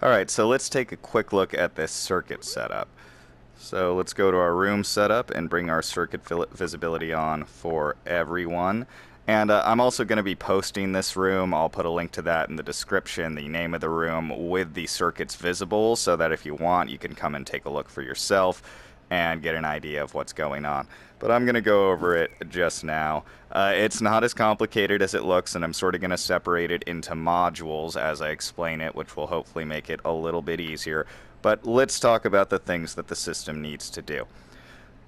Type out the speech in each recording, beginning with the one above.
Alright, so let's take a quick look at this circuit setup. So let's go to our room setup and bring our circuit visibility on for everyone. And I'm also going to be posting this room. I'll put a link to that in the description, the name of the room with the circuits visible, so that if you want, you can come and take a look for yourself and get an idea of what's going on. But I'm going to go over it just now. It's not as complicated as it looks, and I'm sort of going to separate it into modules as I explain it, which will hopefully make it a little bit easier. But let's talk about the things that the system needs to do.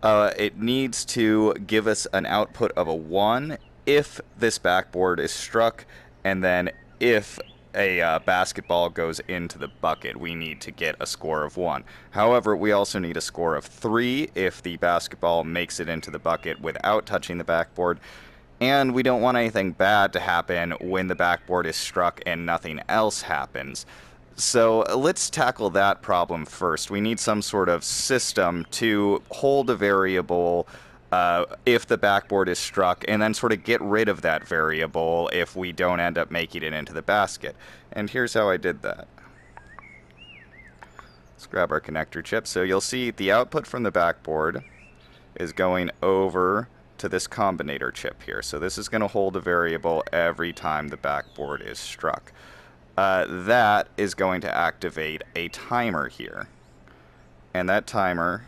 It needs to give us an output of a 1 if this backboard is struck, and then if a basketball goes into the bucket, we need to get a score of 1. However, we also need a score of 3 if the basketball makes it into the bucket without touching the backboard. And we don't want anything bad to happen when the backboard is struck and nothing else happens. So let's tackle that problem first. We need some sort of system to hold a variable if the backboard is struck, and then sort of get rid of that variable if we don't end up making it into the basket. And here's how I did that. Let's grab our connector chip. So you'll see the output from the backboard is going over to this combinator chip here. So this is going to hold a variable every time the backboard is struck. That is going to activate a timer here. And that timer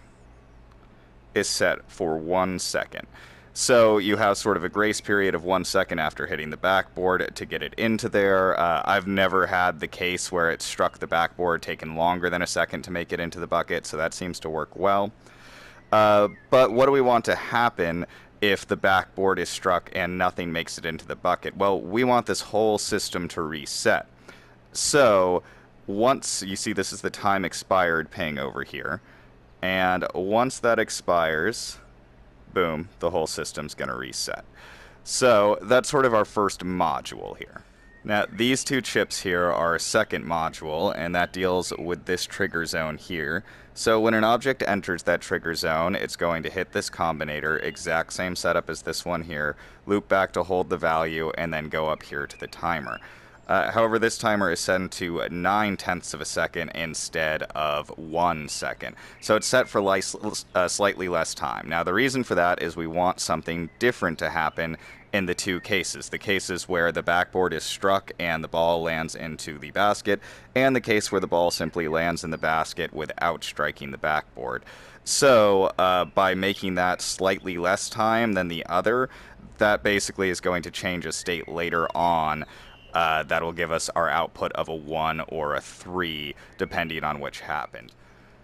is set for 1 second. So you have sort of a grace period of 1 second after hitting the backboard to get it into there. I've never had the case where it struck the backboard, taken longer than a second to make it into the bucket, so that seems to work well. But what do we want to happen if the backboard is struck and nothing makes it into the bucket? Well, we want this whole system to reset. So once you see, this is the time expired ping over here, and once that expires, boom, the whole system's going to reset. So that's sort of our first module here. Now, these two chips here are a second module, and that deals with this trigger zone here. So when an object enters that trigger zone, it's going to hit this combinator, exact same setup as this one here, loop back to hold the value, and then go up here to the timer. However, this timer is set to 9/10 of a second instead of 1 second. So it's set for slightly less time. Now, the reason for that is we want something different to happen in the two cases. The cases where the backboard is struck and the ball lands into the basket, and the case where the ball simply lands in the basket without striking the backboard. So by making that slightly less time than the other, that basically is going to change a state later on. That will give us our output of a 1 or a 3, depending on which happened.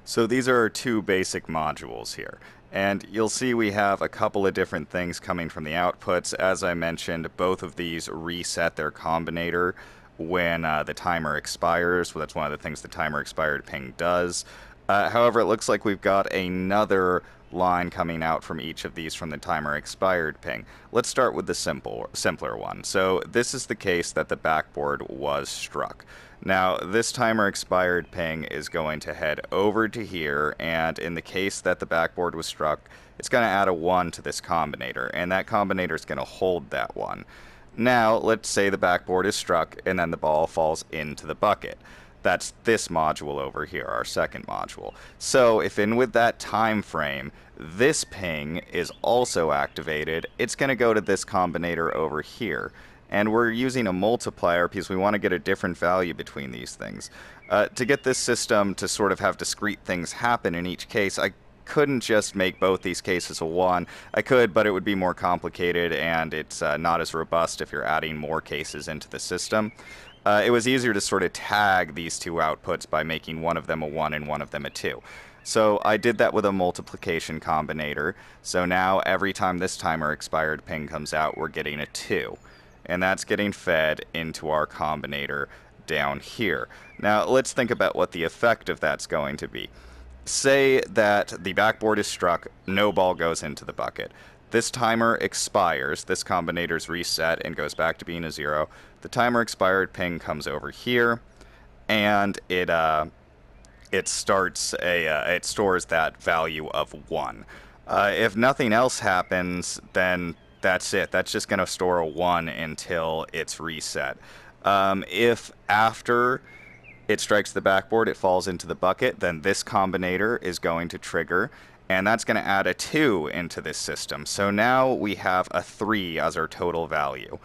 So these are our two basic modules here. And you'll see we have a couple of different things coming from the outputs. As I mentioned, both of these reset their combinator when the timer expires. Well, that's one of the things the timer expired ping does. However, it looks like we've got another line coming out from each of these from the timer expired ping. Let's start with the simpler one. So this is the case that the backboard was struck. Now, this timer expired ping is going to head over to here, and in the case that the backboard was struck, it's going to add a 1 to this combinator, and that combinator is going to hold that 1. Now, let's say the backboard is struck, and then the ball falls into the bucket. That's this module over here, our second module. So if in with that time frame, this ping is also activated, it's going to go to this combinator over here. And we're using a multiplier because we want to get a different value between these things. To get this system to sort of have discrete things happen in each case, I couldn't just make both these cases a 1. I could, but it would be more complicated, and it's not as robust if you're adding more cases into the system. It was easier to sort of tag these two outputs by making one of them a 1 and one of them a 2. So I did that with a multiplication combinator. So now every time this timer expired ping comes out, we're getting a 2. And that's getting fed into our combinator down here. Now let's think about what the effect of that's going to be. Say that the backboard is struck, no ball goes into the bucket. This timer expires, this combinator's reset and goes back to being a 0. The timer expired ping comes over here, and it stores that value of 1. If nothing else happens, then that's it. That's just going to store a 1 until it's reset. If after it strikes the backboard, it falls into the bucket, then this combinator is going to trigger, and that's going to add a 2 into this system. So now we have a 3 as our total value.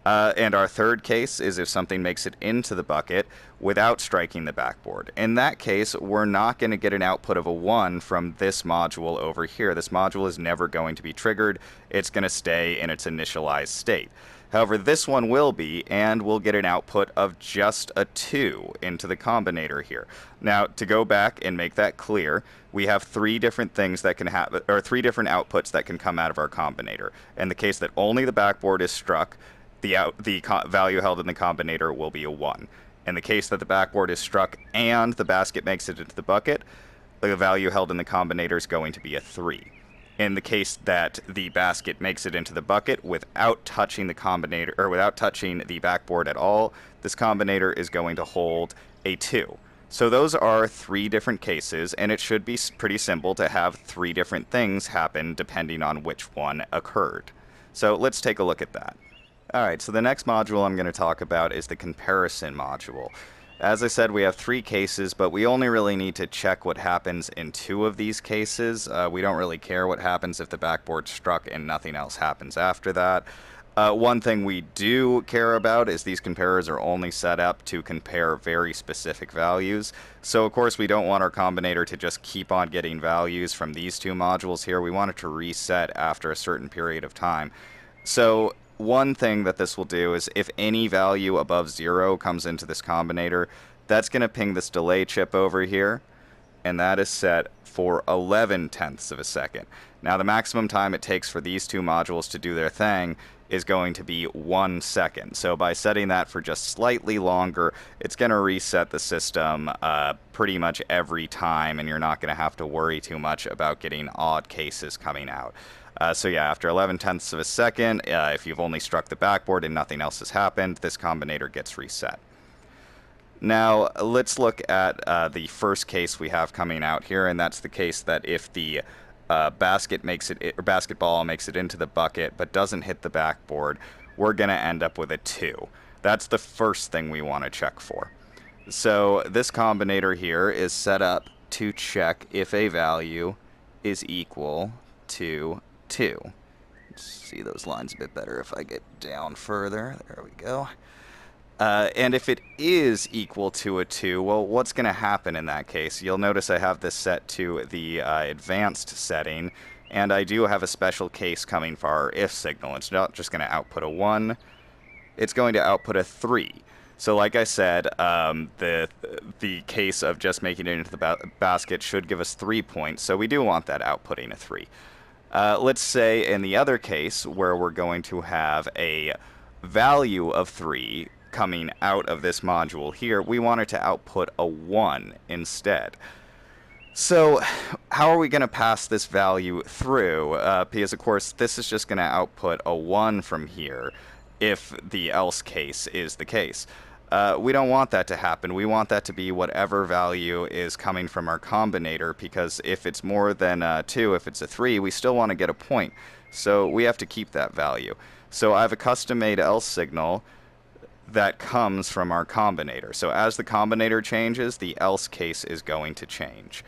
And our third case is if something makes it into the bucket without striking the backboard. In that case, we're not going to get an output of a 1 from this module over here. This module is never going to be triggered. It's going to stay in its initialized state. However, this one will be, and we'll get an output of just a 2 into the combinator here. Now, to go back and make that clear, we have 3 different things that can happen, or 3 different outputs that can come out of our combinator. In the case that only the backboard is struck, the value held in the combinator will be a 1. In the case that the backboard is struck and the basket makes it into the bucket, the value held in the combinator is going to be a 3. In the case that the basket makes it into the bucket without touching the combinator, or without touching the backboard at all, this combinator is going to hold a 2. So those are 3 different cases, and it should be pretty simple to have 3 different things happen depending on which one occurred. So let's take a look at that. Alright, so the next module I'm going to talk about is the comparison module. As I said, we have 3 cases, but we only really need to check what happens in 2 of these cases. We don't really care what happens if the backboard's struck and nothing else happens after that. One thing we do care about is these comparers are only set up to compare very specific values. So of course we don't want our combinator to just keep on getting values from these 2 modules here. We want it to reset after a certain period of time. So one thing that this will do is if any value above 0 comes into this combinator, that's going to ping this delay chip over here, and that is set for 11/10 of a second. Now the maximum time it takes for these 2 modules to do their thing is going to be 1 second. So by setting that for just slightly longer, it's going to reset the system pretty much every time, and you're not going to have to worry too much about getting odd cases coming out. So yeah, after 11/10 of a second, if you've only struck the backboard and nothing else has happened, this combinator gets reset. Now, let's look at the first case we have coming out here, and that's the case that if the basketball makes it into the bucket but doesn't hit the backboard, we're going to end up with a 2. That's the first thing we want to check for. So this combinator here is set up to check if a value is equal to 2. Let's see those lines a bit better if I get down further. There we go. And if it is equal to a 2, well, what's going to happen in that case? You'll notice I have this set to the advanced setting, and I do have a special case coming for our if signal. It's not just going to output a 1, it's going to output a 3. So like I said, the case of just making it into the basket should give us 3 points, so we do want that outputting a 3. Let's say in the other case where we're going to have a value of 3 coming out of this module here, we want it to output a 1 instead. So how are we going to pass this value through? Because of course this is just going to output a 1 from here if the else case is the case. We don't want that to happen. We want that to be whatever value is coming from our combinator, because if it's more than 2, if it's a 3, we still want to get a point. So we have to keep that value. So I have a custom-made else signal that comes from our combinator. So as the combinator changes, the else case is going to change.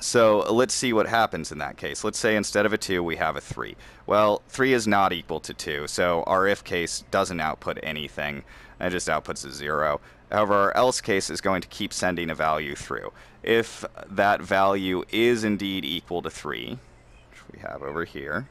So let's see what happens in that case. Let's say instead of a 2, we have a 3. Well, 3 is not equal to 2, so our if case doesn't output anything. It just outputs a 0. However, our else case is going to keep sending a value through. If that value is indeed equal to 3, which we have over here,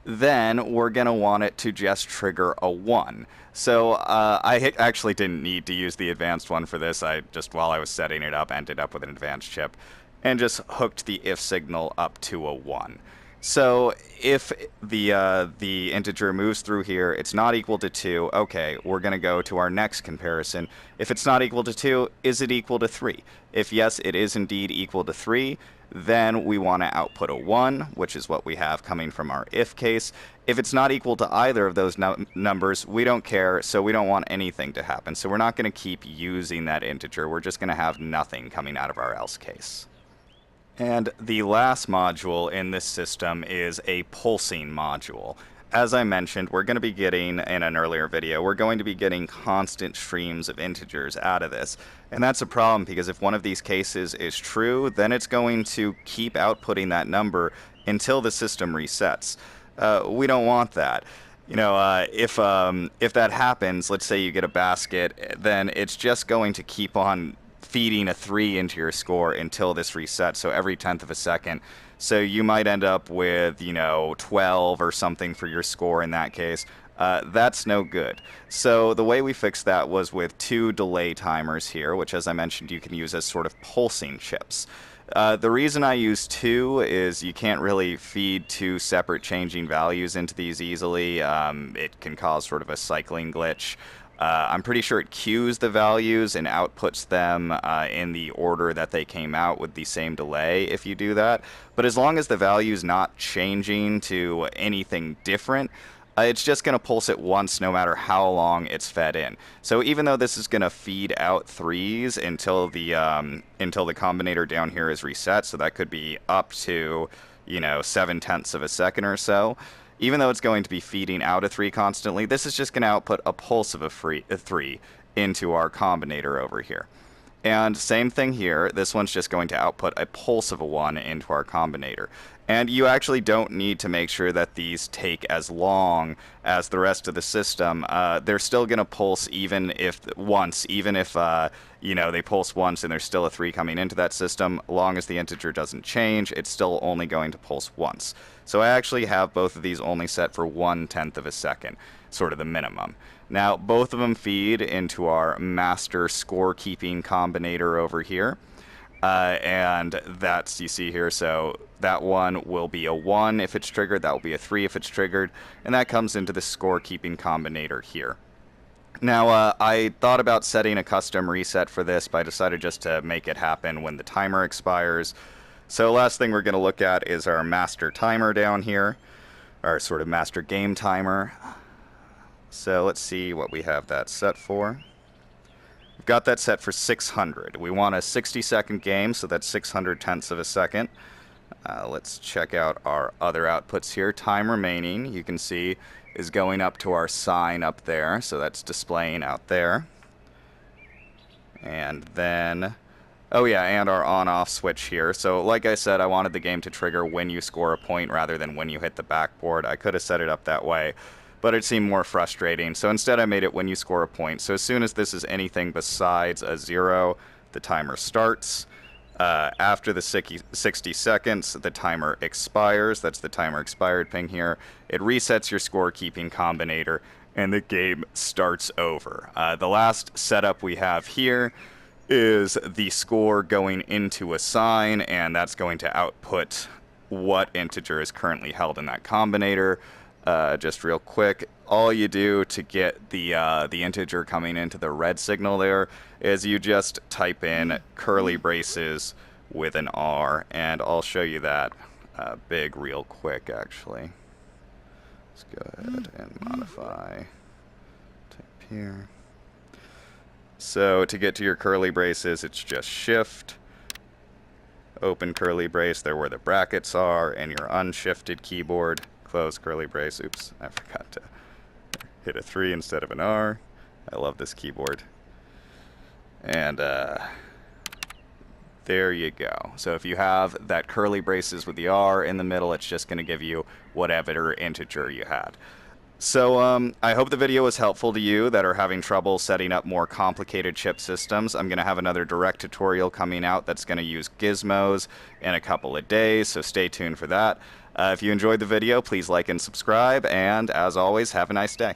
then we're going to want it to just trigger a 1. So I actually didn't need to use the advanced one for this. I just, while I was setting it up, ended up with an advanced chip and just hooked the if signal up to a 1. So if the integer moves through here, it's not equal to 2, okay, we're going to go to our next comparison. If it's not equal to 2, is it equal to 3? If yes, it is indeed equal to 3, then we want to output a 1, which is what we have coming from our if case. If it's not equal to either of those numbers, we don't care, so we don't want anything to happen. So we're not going to keep using that integer. We're just going to have nothing coming out of our else case. And the last module in this system is a pulsing module. as I mentioned, we're going to be getting, in an earlier video, we're going to be getting constant streams of integers out of this. And that's a problem because if one of these cases is true, then it's going to keep outputting that number until the system resets. We don't want that. You know, if that happens, let's say you get a basket, then it's just going to keep on feeding a 3 into your score until this resets, so every 10th of a second. So you might end up with, 12 or something for your score in that case. That's no good. So the way we fixed that was with 2 delay timers here, which, as I mentioned, you can use as sort of pulsing chips. The reason I use 2 is you can't really feed 2 separate changing values into these easily. It can cause sort of a cycling glitch. I'm pretty sure it queues the values and outputs them in the order that they came out with the same delay if you do that. But as long as the value's not changing to anything different, it's just going to pulse it once no matter how long it's fed in. So even though this is going to feed out 3s until the combinator down here is reset, so that could be up to 7/10 of a second or so, even though it's going to be feeding out a 3 constantly, this is just going to output a pulse of a 3 into our combinator over here. And same thing here, this one's just going to output a pulse of a 1 into our combinator. And you actually don't need to make sure that these take as long as the rest of the system. They're still going to pulse even if they pulse once and there's still a 3 coming into that system. As long as the integer doesn't change, it's still only going to pulse once. So I actually have both of these only set for 1/10 of a second, sort of the minimum. Now, both of them feed into our master scorekeeping combinator over here. And that's, you see here, so that one will be a 1 if it's triggered, that will be a 3 if it's triggered, and that comes into the scorekeeping combinator here. Now, I thought about setting a custom reset for this, but I decided just to make it happen when the timer expires. So last thing we're going to look at is our master timer down here, our sort of master game timer. So let's see what we have that set for. We've got that set for 600. We want a 60-second game, so that's 600/10 of a second. Let's check out our other outputs here. Time remaining, you can see, is going up to our sign up there, so that's displaying out there. And then, oh yeah, and our on-off switch here. So like I said, I wanted the game to trigger when you score a point rather than when you hit the backboard. I could have set it up that way, but it seemed more frustrating. So instead I made it when you score a point. So as soon as this is anything besides a 0, the timer starts. After the 60 seconds, the timer expires. That's the timer expired ping here. It resets your scorekeeping combinator, and the game starts over. The last setup we have here is the score going into a sign, and that's going to output what integer is currently held in that combinator. Just real quick, all you do to get the integer coming into the red signal there is you just type in curly braces with an R, and I'll show you that big real quick actually. Let's go ahead and modify, type here. So to get to your curly braces, it's just shift, open curly brace, there where the brackets are, and your unshifted keyboard, close curly brace. Oops, I forgot to hit a 3 instead of an R. I love this keyboard. And there you go. So if you have that curly braces with the R in the middle, it's just going to give you whatever integer you had. So I hope the video was helpful to you that are having trouble setting up more complicated chip systems. I'm going to have another direct tutorial coming out that's going to use gizmos in a couple of days, so stay tuned for that. If you enjoyed the video, please like and subscribe, and as always, have a nice day.